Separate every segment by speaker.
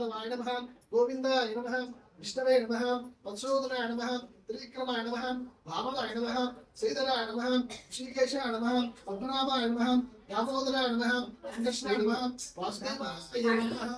Speaker 1: మాధవాయ నమః గోవిందాయ నమః విష్ణవే నమః మధుసూదనాయ నమః త్రివిక్రమాయ నమః వామనాయ నమః శ్రీధరాయ నమః శ్రీకేశాయ నమః పద్మనాభాయ నమః దామోదరాయ నమః వెంకటేశాయ నమః వాసుదేవాయ నమః.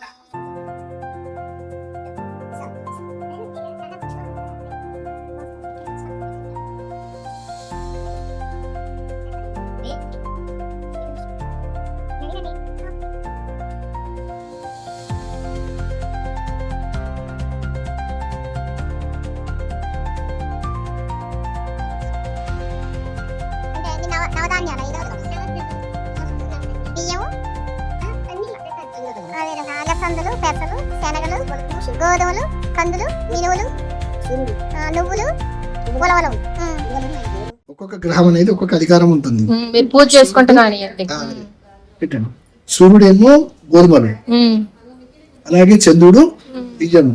Speaker 2: అలసందలు, పెసలు, శనగలు, గోధుమలు, కందులు, మినువులు, నువ్వులు, ఉలవలు.
Speaker 1: ఒక్కొక్క గ్రహం అనేది ఒక్కొక్క అధికారం ఉంటుంది.
Speaker 3: మీరు పూజ చేసుకుంటున్నాను.
Speaker 1: సూర్యుడేమో గోధుమలు, అలాగే చంద్రుడు బియ్యము,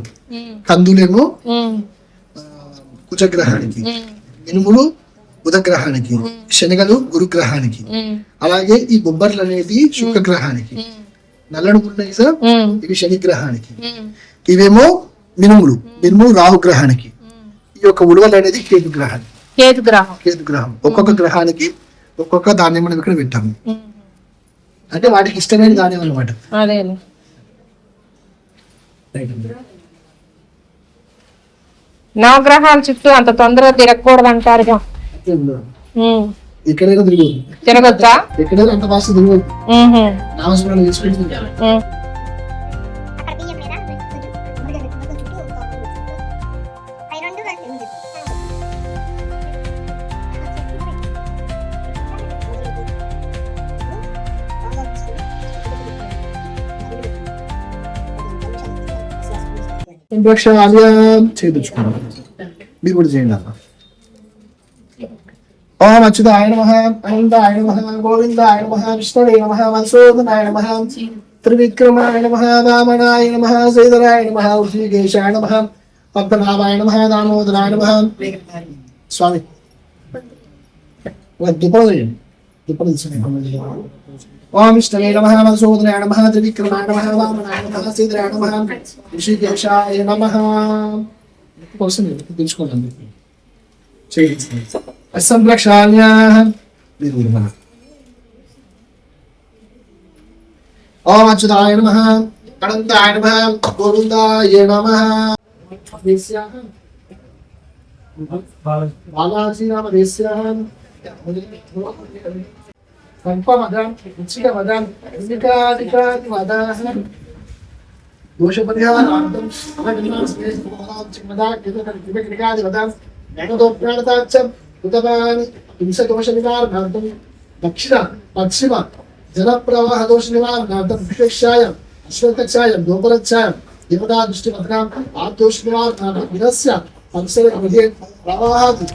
Speaker 1: కందులేమో కుజగ్రహానికి, మినుములు బుధగ్రహానికి, శనగలు గురుగ్రహానికి, అలాగే ఈ బొబ్బర్లు అనేది శుక్రగ్రహానికి, నల్లని గుండె ఇవి శనిగ్రహానికి, ఇవేమో మినుములు రాహుగ్రహానికి, ఈ యొక్క ఉలువలు అనేది కేతుగ్రహం. ఒక్కొక్క గ్రహానికి ఒక్కొక్క ధాన్యం మనం ఇక్కడ పెట్టాము. అంటే వాటికి ఇష్టమైన ధాన్యం అనమాట.
Speaker 3: నవగ్రహాల చుట్టూ అంత తొందరగా తిరగకూడదు అంటారుగా.
Speaker 1: ఎక్కడైనా
Speaker 3: తిరగొచ్చా?
Speaker 1: ఎక్కడైనా అంత భాష తిరగదు. నామస్మరణ చేసుకుంటుంది. చేయించుకున్నాం. మీరు కూడా చేయండి అన్న. ఓం అచ్యుతాయ నమః అనంతాయ నమః గోవిందాయ నమః విష్ణవే నమః మధుసూదనాయ నమః త్రివిక్రమాయ నమః వామనాయ నమః శ్రీధరాయ నమః ఋషికేశాయ నమః పద్మనాభాయ నమః దామోదరాయ నమః. స్వామి ఓం విష్ణవే నమః మధుసూదనాయ నమః త్రివిక్రమాయ నమః వామనాయ నమః శ్రీధరాయ నమః ఋషికేశాయ నమః. తెలుసుకోండి. సంరక్షాయ ఓం అచ్యుతాయ నమః అనంతాయ నమః గోవిందాయ నమః. బాలాజీ నామ దేశ్యాః సంపమదం ఉచితమదం వికాదికాదిమదాః దోషపరిహారార్థం చిమ్మదాదిమదాం జ్ఞానదోప్రాణతాచ్చం ఉదపాని హింసదోష నివారణార్థం దక్షిణ పశ్చిమ జల ప్రవాహ దోష నివారణార్థం విశేషాయం అశ్వత్థాయం గోపరచ్ఛాయం దేవతా దృష్టి భద్రాం ఆదోష నివారణార్థం విరస్య పరిసర ప్రవాహాది